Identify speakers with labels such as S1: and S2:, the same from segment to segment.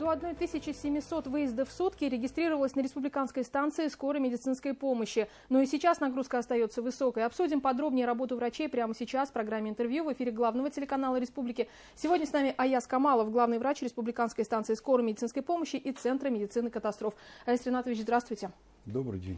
S1: До 1700 выездов в сутки регистрировалось на республиканской станции скорой медицинской помощи. Но и сейчас нагрузка остается высокой. Обсудим подробнее работу врачей прямо сейчас в программе интервью в эфире главного телеканала республики. Сегодня с нами Аяз Камалов, главный врач республиканской станции скорой медицинской помощи и Центра медицины катастроф. Аяз Ринатович, здравствуйте.
S2: Добрый день.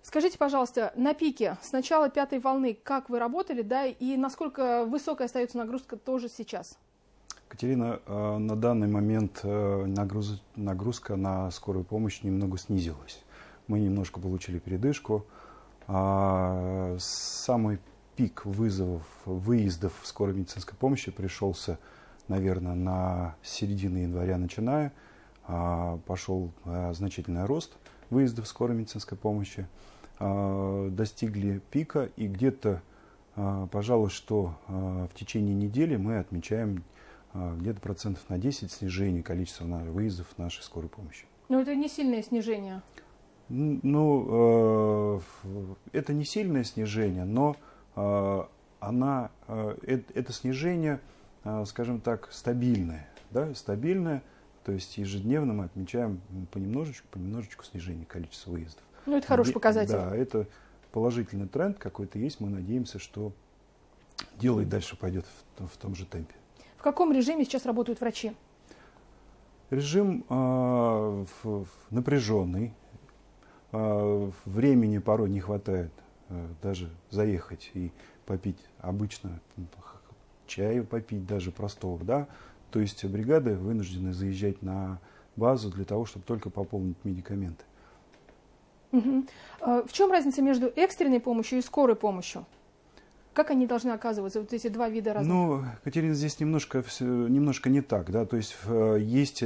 S1: Скажите, пожалуйста, на пике с начала пятой волны как вы работали, да, и насколько высокая остается нагрузка тоже сейчас?
S2: Катерина, на данный момент нагрузка на скорую помощь немного снизилась. Мы немножко получили передышку. Самый пик выездов скорой медицинской помощи пришелся, наверное, на середину января начиная. Пошел значительный рост выездов скорой медицинской помощи. Достигли пика, и где-то, пожалуй, что в течение недели мы отмечаем где-то процентов на 10 снижение количества выездов нашей скорой помощи.
S1: Но это не сильное снижение.
S2: Ну, это не сильное снижение, но это снижение, скажем так, стабильное. Да, стабильное, то есть ежедневно мы отмечаем понемножечку снижение количества выездов.
S1: Ну, это хороший показатель.
S2: Да, это положительный тренд какой-то есть. Мы надеемся, что дело и дальше пойдет в том же темпе.
S1: В каком режиме сейчас работают врачи?
S2: Режим напряженный. Времени порой не хватает даже заехать и попить обычно чаю попить, даже простого. Да? То есть бригады вынуждены заезжать на базу для того, чтобы только пополнить медикаменты.
S1: Угу. В чем разница между экстренной помощью и скорой помощью? Как они должны оказываться, вот эти два вида разных?
S2: Ну, Катерина, здесь немножко не так. Да? То есть есть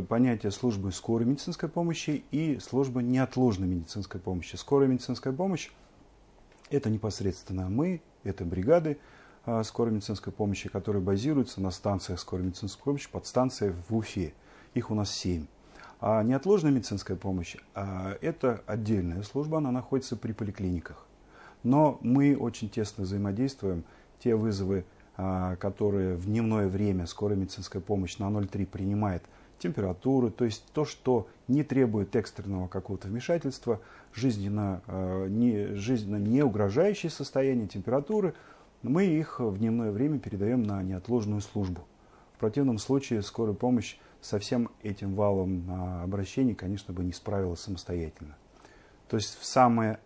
S2: понятие службы скорой медицинской помощи и службы неотложной медицинской помощи. Скорая медицинская помощь – это непосредственно мы, это бригады скорой медицинской помощи, которые базируются на станциях скорой медицинской помощи, подстанции в Уфе. Их у нас 7. А неотложная медицинская помощь – это отдельная служба, она находится при поликлиниках. Но мы очень тесно взаимодействуем. Те вызовы, которые в дневное время скорая медицинская помощь на 0,3 принимает, температуру, то есть то, что не требует экстренного какого-то вмешательства, жизненно не угрожающее состояние температуры, мы их в дневное время передаем на неотложную службу. В противном случае скорая помощь со всем этим валом обращений, конечно, бы не справилась самостоятельно. То есть в самые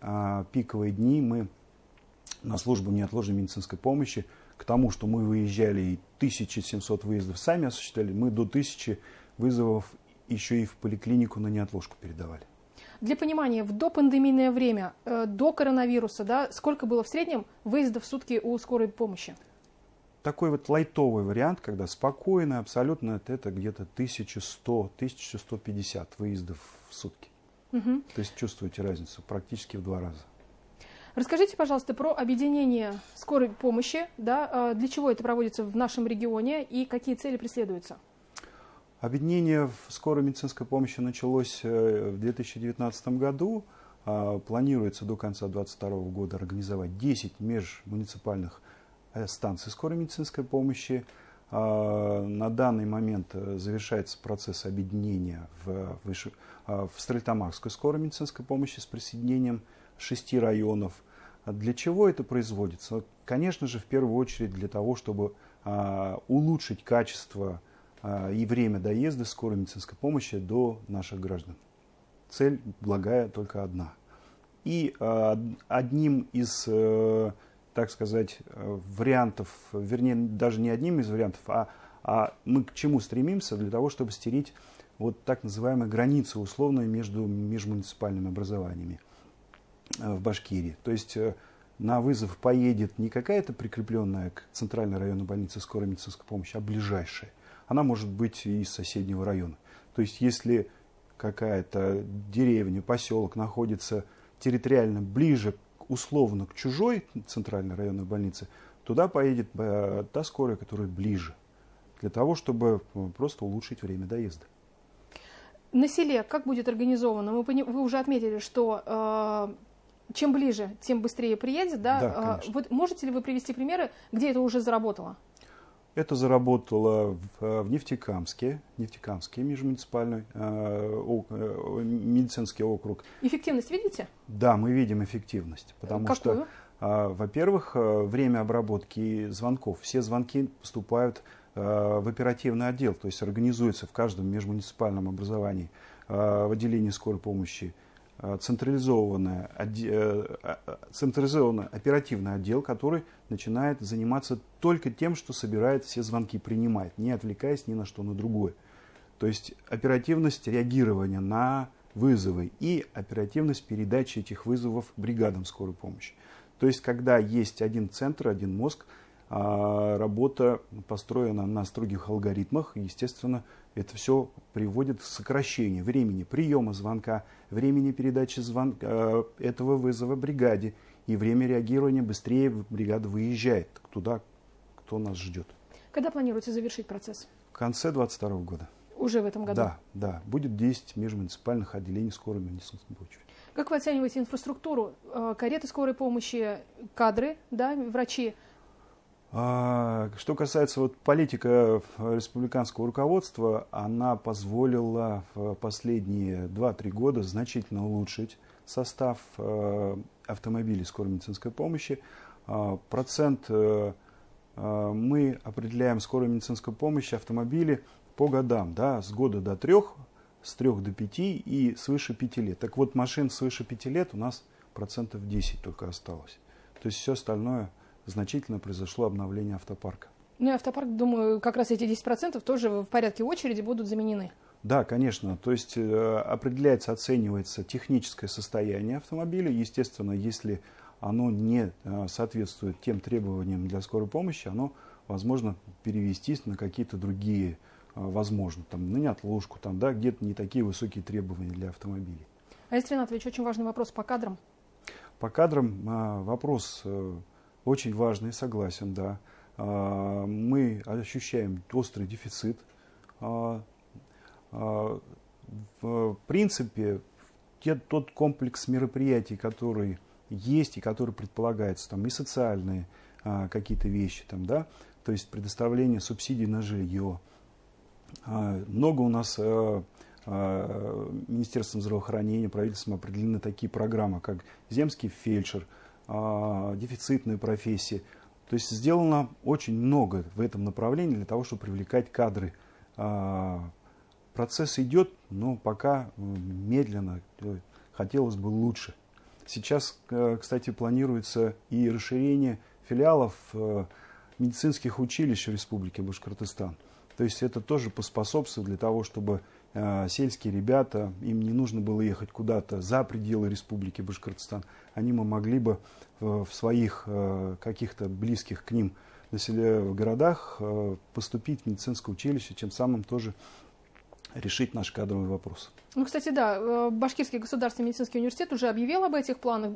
S2: пиковые дни мы на службу неотложной медицинской помощи, к тому, что мы выезжали и 1700 выездов сами осуществляли, мы до 1000 вызовов еще и в поликлинику на неотложку передавали.
S1: Для понимания, в допандемийное время, до коронавируса, да, сколько было в среднем выездов в сутки у скорой помощи?
S2: Такой вот лайтовый вариант, когда спокойно, абсолютно, это где-то 1100-1150 выездов в сутки.
S1: Угу.
S2: То есть чувствуете разницу практически в 2 раза.
S1: Расскажите, пожалуйста, про объединение скорой помощи. Да, для чего это проводится в нашем регионе и какие цели преследуются?
S2: Объединение в скорой медицинской помощи началось в 2019 году. Планируется до конца 2022 года организовать 10 межмуниципальных станций скорой медицинской помощи. На данный момент завершается процесс объединения в Стерлитамакской скорой медицинской помощи с присоединением 6 районов. Для чего это производится? Конечно же, в первую очередь для того, чтобы улучшить качество и время доезда скорой медицинской помощи до наших граждан. Цель благая только одна. И одним из, так сказать, вариантов, вернее, даже не одним из вариантов, а мы к чему стремимся? Для того, чтобы стереть вот так называемые границы условные между межмуниципальными образованиями в Башкирии. То есть на вызов поедет не какая-то прикрепленная к центральной районной больнице скорой медицинской помощи, а ближайшая. Она может быть и из соседнего района. То есть если какая-то деревня, поселок находится территориально ближе условно к чужой центральной районной больнице, туда поедет та скорая, которая ближе, для того, чтобы просто улучшить время доезда.
S1: На селе как будет организовано? Вы уже отметили, что чем ближе, тем быстрее приедет. Да?
S2: Да, конечно.
S1: Вот можете ли вы привести примеры, где это уже заработало?
S2: Это заработало в Нефтекамске межмуниципальный медицинский округ.
S1: Эффективность видите?
S2: Да, мы видим эффективность, потому
S1: Какую?
S2: что, во-первых, время обработки звонков. Все звонки поступают в оперативный отдел, то есть организуется в каждом межмуниципальном образовании в отделении скорой помощи централизованный оперативный отдел, который начинает заниматься только тем, что собирает все звонки, принимает, не отвлекаясь ни на что, на другое. То есть оперативность реагирования на вызовы и оперативность передачи этих вызовов бригадам скорой помощи. То есть когда есть один центр, один мозг, работа построена на строгих алгоритмах, естественно, это все приводит к сокращению времени приема звонка, времени передачи этого вызова бригаде, и время реагирования быстрее бригада выезжает туда, кто нас ждет.
S1: Когда планируете завершить процесс?
S2: В конце 2022 года.
S1: Уже в этом году?
S2: Да. Будет 10 межмуниципальных отделений скорой медицинской помощи.
S1: Как вы оцениваете инфраструктуру? Кареты скорой помощи, кадры, да, врачи?
S2: Что касается политики республиканского руководства, она позволила в последние 2-3 года значительно улучшить состав автомобилей скорой медицинской помощи. Процент мы определяем скорой медицинской помощи автомобили по годам, да, с года до 3, с 3 до 5 и свыше 5 лет. Так вот, машин свыше 5 лет у нас 10% только осталось. То есть все остальное значительно произошло обновление автопарка.
S1: Ну и автопарк, думаю, как раз эти 10% тоже в порядке очереди будут заменены.
S2: Да, конечно. То есть определяется, оценивается техническое состояние автомобиля. Естественно, если оно не соответствует тем требованиям для скорой помощи, оно возможно перевестись на какие-то другие, возможно, там, на неотложку, там, да, где-то не такие высокие требования для автомобилей.
S1: Аист Ринатович, очень важный вопрос по кадрам.
S2: По кадрам вопрос очень важный, согласен, да. Мы ощущаем острый дефицит. В принципе, тот комплекс мероприятий, который есть и который предполагается, там и социальные какие-то вещи, там, да, то есть предоставление субсидий на жилье. Много у нас Министерством здравоохранения, правительством определены такие программы, как земский фельдшер, дефицитные профессии. То есть сделано очень много в этом направлении для того, чтобы привлекать кадры. Процесс идет, но пока медленно, хотелось бы лучше. Сейчас, кстати, планируется и расширение филиалов медицинских училищ в Республике Башкортостан. То есть это тоже поспособствует для того, чтобы сельские ребята, им не нужно было ехать куда-то за пределы Республики Башкортостан. Они могли бы в своих каких-то близких к ним городах поступить в медицинское училище, тем самым тоже решить наш кадровый вопрос.
S1: Ну, кстати, да, Башкирский государственный медицинский университет уже объявил об этих планах,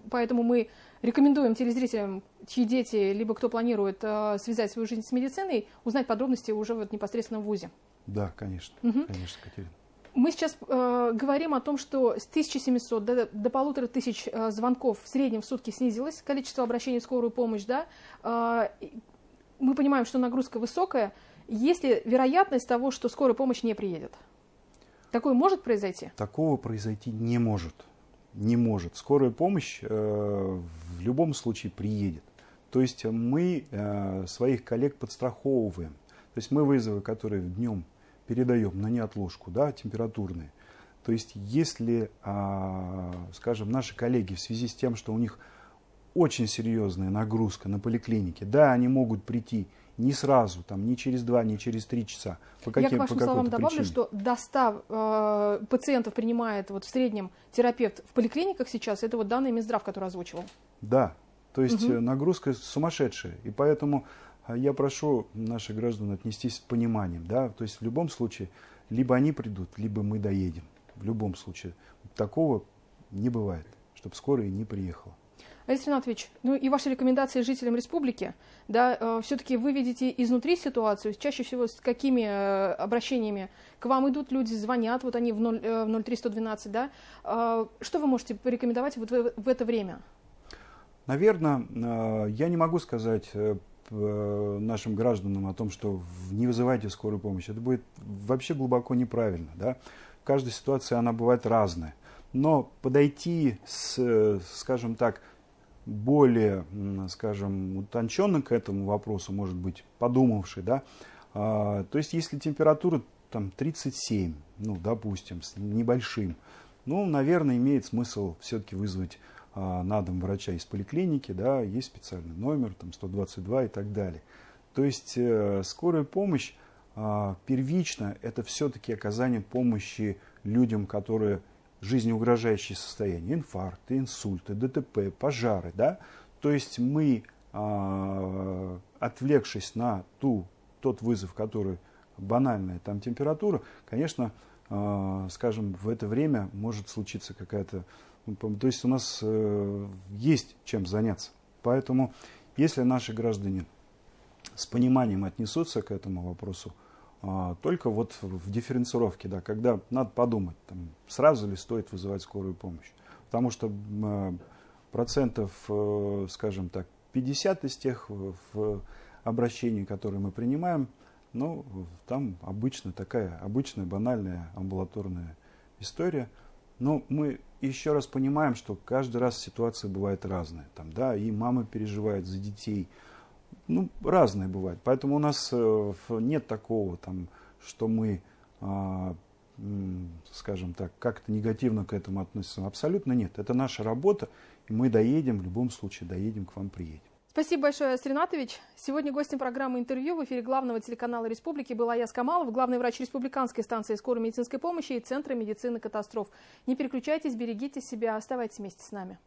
S1: поэтому мы рекомендуем телезрителям, чьи дети, либо кто планирует связать свою жизнь с медициной, узнать подробности уже непосредственно в ВУЗе.
S2: Да, конечно, конечно, Катерина.
S1: Мы сейчас говорим о том, что с 1700 до 1500 звонков в среднем в сутки снизилось количество обращений в скорую помощь. Да? Мы понимаем, что нагрузка высокая. Есть ли вероятность того, что скорая помощь не приедет? Такое может произойти?
S2: Такого произойти не может. Не может. Скорая помощь в любом случае приедет. То есть мы своих коллег подстраховываем. То есть мы вызовы, которые днем передаем на неотложку, да, температурные. То есть если, скажем, наши коллеги в связи с тем, что у них очень серьезная нагрузка на поликлинике, да, они могут прийти не сразу, там, не через 2, не через 3 часа.
S1: Я к вашим словам добавлю, что до 100 пациентов принимает в среднем терапевт в поликлиниках сейчас. Это данные Минздрав, который озвучивал.
S2: Да, то есть нагрузка сумасшедшая. И поэтому я прошу наших граждан отнестись с пониманием. Да? То есть в любом случае, либо они придут, либо мы доедем. В любом случае. Такого не бывает, чтобы скорая не приехала.
S1: Аист Ринатович, ну и ваши рекомендации жителям республики, да, все-таки вы видите изнутри ситуацию, чаще всего с какими обращениями к вам идут люди, звонят, вот они в 03-112, да, что вы можете порекомендовать вот в это время?
S2: Наверное, я не могу сказать нашим гражданам о том, что не вызывайте скорую помощь, это будет вообще глубоко неправильно. Да? Каждая ситуация, она бывает разная. Но подойти скажем так, более, скажем, утонченно к этому вопросу, может быть, подумавший, да, то есть если температура там 37, ну, допустим, с небольшим, ну, наверное, имеет смысл все-таки вызвать на дом врача из поликлиники, да, есть специальный номер, там 122 и так далее. То есть скорая помощь первично это все-таки оказание помощи людям, которые жизнеугрожающие состояния, инфаркты, инсульты, ДТП, пожары, да, то есть мы, отвлекшись на тот вызов, который банальная там температура, конечно, скажем, в это время может случиться какая-то, то есть у нас есть чем заняться, поэтому если наши граждане с пониманием отнесутся к этому вопросу, только вот в дифференцировке, да, когда надо подумать, там, сразу ли стоит вызывать скорую помощь. Потому что процентов, скажем так, 50 из тех обращений, которые мы принимаем, ну, там такая обычная банальная амбулаторная история. Но мы еще раз понимаем, что каждый раз ситуация бывает разная. Там, да, и мама переживает за детей. Ну, разные бывают. Поэтому у нас нет такого, там, что мы, скажем так, как-то негативно к этому относимся. Абсолютно нет. Это наша работа, и мы доедем, в любом случае доедем, к вам приедем.
S1: Спасибо большое, Аяс Ринатович. Сегодня гостем программы «Интервью» в эфире главного телеканала Республики был Аяс Камалов, главный врач Республиканской станции скорой медицинской помощи и Центра медицины катастроф. Не переключайтесь, берегите себя, оставайтесь вместе с нами.